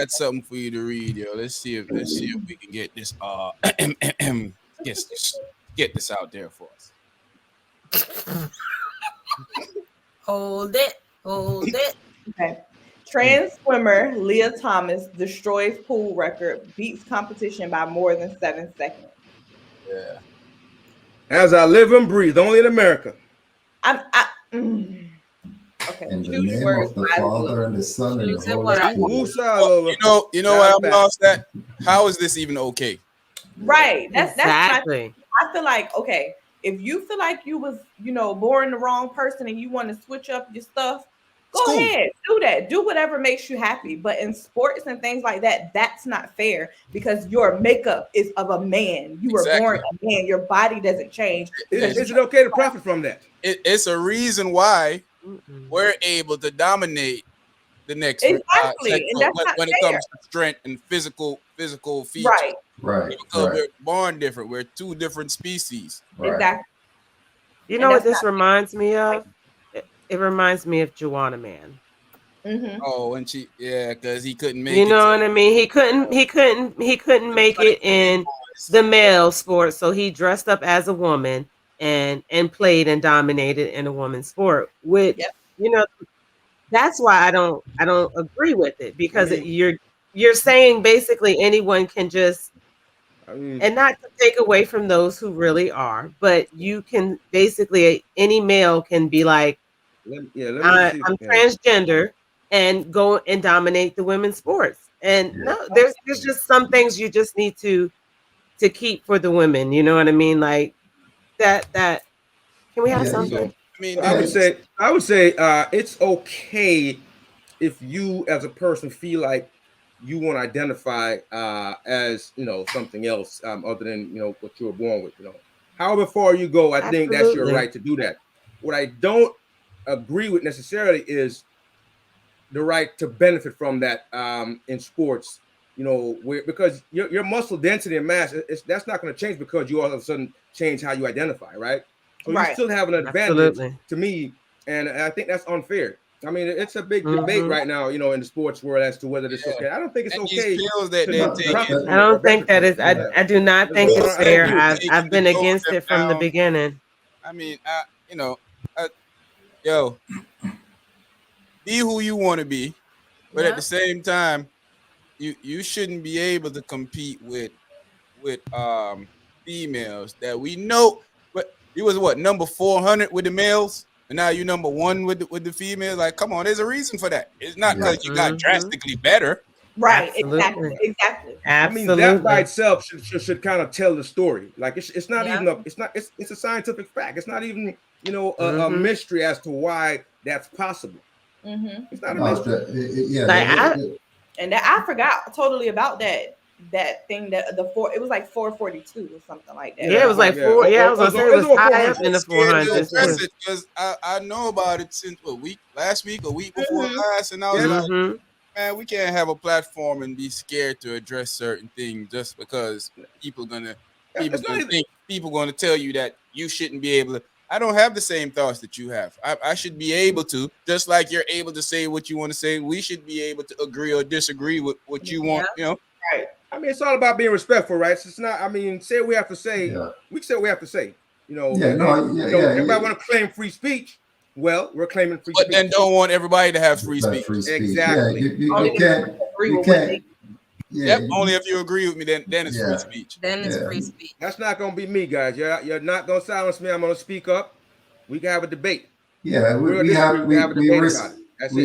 got something for you to read, yo. Let's see if we can get this get this out there for us. Hold it. Okay. Trans swimmer Leah Thomas destroys pool record, beats competition by more than 7 seconds. Yeah. As I live and breathe, only in America. Okay. In the Choose name words of the wisely. Father and the Son and the Choose it Holy wisely. Spirit. You know why I'm lost at? How is this even okay? Right. That's Exactly. I feel like, okay, if you feel like you was, born the wrong person and you want to switch up your stuff, go Cool. ahead, do that. Do whatever makes you happy. But in sports and things like that, that's not fair because your makeup is of a man. You were born a man. Your body doesn't change. Is it okay to profit from that? It's a reason why we're able to dominate the next Exactly. And that's when it comes to strength and physical features. Right. Because we're born different. We're two different species. Right. Exactly. You know what this reminds me of? It reminds me of Joanna Man. Mm-hmm. Oh, and because he couldn't make it. You know what I mean? He couldn't make it in the male sport, so he dressed up as a woman and played and dominated in a woman's sport. Which that's why I don't agree with it because you're saying basically anyone can just. And not to take away from those who really are, but you can basically any male can be like, I'm transgender and go and dominate the women's sports. And no, there's just some things you just need to keep for the women. You know what I mean? Like that. Can we have something? I would say it's okay if you as a person feel like you want to identify as something else other than what you were born with. However far you go, I think that's your right to do that. What I don't agree with necessarily is the right to benefit from that in sports. Because your muscle density and mass, that's not going to change because you all of a sudden change how you identify, right? So you still have an advantage to me, and I think that's unfair. I mean, it's a big debate right now, in the sports world as to whether this is okay. I don't think it's okay. I don't think that is. I do not think it's fair. I've been against it from the beginning. I mean, be who you want to be, but at the same time, you shouldn't be able to compete with females that we know. But he was number 400 with the males. And now you number 1 with the females. Like, come on, there's a reason for that. It's not because you got drastically better. Right. Absolutely. Exactly. I mean, that by itself should kind of tell the story. Like it's not even it's a scientific fact. It's not even a mystery as to why that's possible. Mm-hmm. It's not a mystery. And I forgot totally about that thing that it was like 442 or something like that. Yeah, it was like 4. Yeah, I was gonna say it was high up in the 400s. Because I know about it since last week or week before last, and I was like, man, we can't have a platform and be scared to address certain things just because people gonna tell you that you shouldn't be able to. I don't have the same thoughts that you have. I should be able to, just like you're able to say what you want to say. We should be able to agree or disagree with what you want. Right. I mean, it's all about being respectful, right? It's not. I mean, say what we have to say. Yeah. We can say what we have to say. Everybody want to claim free speech. Well, we're claiming free speech. But then don't want everybody to have free speech. Exactly. Yeah, you can't. Yeah. Yep. Only if you agree with me, then it's free speech. Then it's free speech. That's not gonna be me, guys. You're not gonna silence me. I'm gonna speak up. We can have a debate. Yeah, we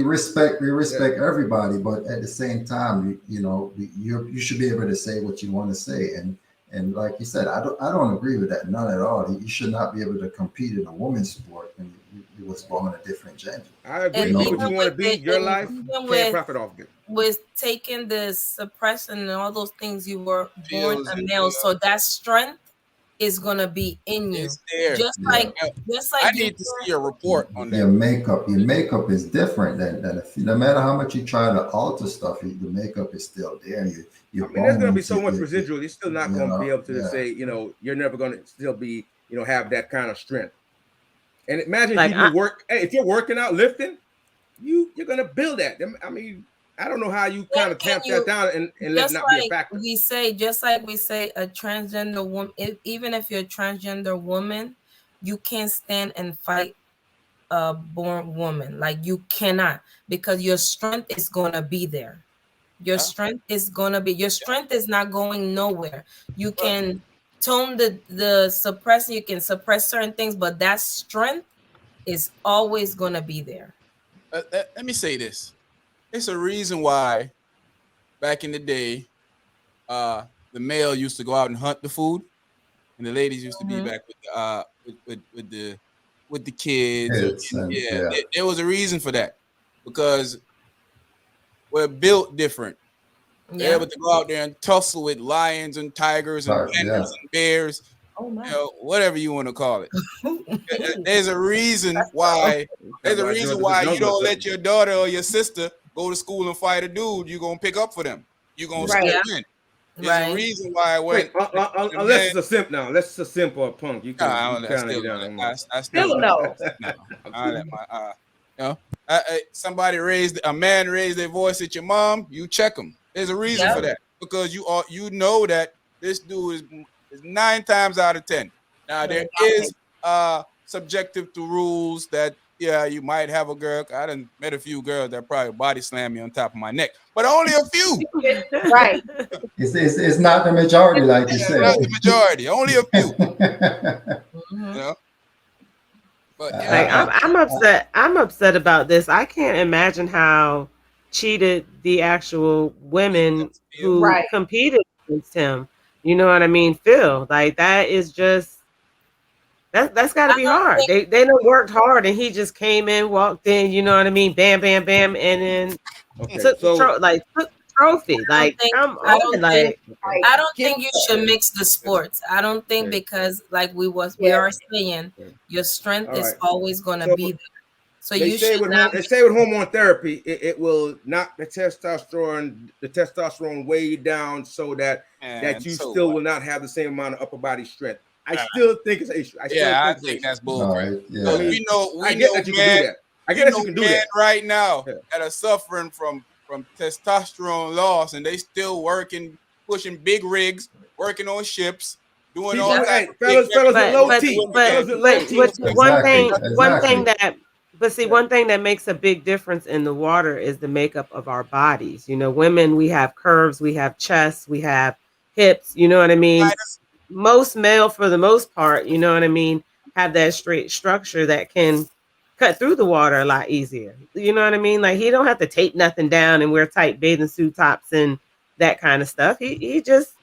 respect everybody, but at the same time, you should be able to say what you want to say, and like you said, I don't agree with that, none at all. You should not be able to compete in a women's sport when you was born a different gender. I agree. What you want to be, your life, can't profit off it. With taking the suppression and all those things, you were born a male, so that strength is gonna be in you. It's there. Just like I need to see a report on that. Your makeup is different than if no matter how much you try to alter stuff, the makeup is still there. There's gonna be so much residual. You're still not gonna be able to say, you're never gonna still be, have that kind of strength. And imagine if you're working out, lifting, you're gonna build that. I mean, I don't know how you kind of tamp that down and let it not be a factor. Just like we say, a transgender woman, even if you're a transgender woman, you can't stand and fight a born woman. Like you cannot, because your strength is gonna be there. Your strength is gonna be. Your strength is not going nowhere. You can tone the suppress. You can suppress certain things, but that strength is always gonna be there. Let me say this. It's a reason why back in the day, the male used to go out and hunt the food, and the ladies used to be back with the kids. There was a reason for that, because we're built different. They're able to go out there and tussle with lions and tigers and panthers and bears. Oh my. You know, whatever you want to call it. There's a reason why. There's a reason why you don't let your daughter or your sister go to school and fight a dude. You're gonna pick up for them. You're gonna step in. There's a reason why I went. Unless it's a simp now. Unless it's a simp or a punk. You can I still no. I let my you know, a man raised their voice at your mom. You check them. There's a reason for that, because you know that this dude is 9 times out of 10. Now there is subjective to rules that you might have a girl. I done met a few girls that probably body slam me on top of my neck, but only a few. Right. It's not the majority, like you said. Not the majority. Only a few. You know. But like I'm upset. I'm upset about this. I can't imagine how cheated the actual women who competed against him. You know what I mean? Feel like that is just that's got to be hard. They done worked hard, and he just came in, walked in. You know what I mean? Bam, bam, bam, and then took the trophy. Like, I don't think you should mix the sports. I don't think, because like we are saying, your strength is always going to be there. So you should not. They say with hormone therapy, it will knock the testosterone way down, so that you still will not have the same amount of upper body strength. I still think it's an issue. I think that's bullcrap. Right, we know that you can do that. I guess you can do that right now that are suffering from testosterone loss, and they still working, pushing big rigs, working on ships, doing all that. Fellas with low T. One thing that makes a big difference in the water is the makeup of our bodies. You know, women, we have curves, we have chests, we have hips. You know what I mean? Most male, for the most part, you know what I mean, have that straight structure that can cut through the water a lot easier. You know what I mean? Like, he don't have to tape nothing down and wear tight bathing suit tops and that kind of stuff. He just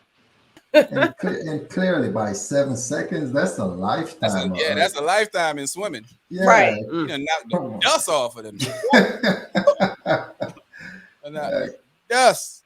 and clearly by 7 seconds, that's a lifetime. That's a lifetime in swimming. Yeah. Right. You know, knock the dust off of them. Dust.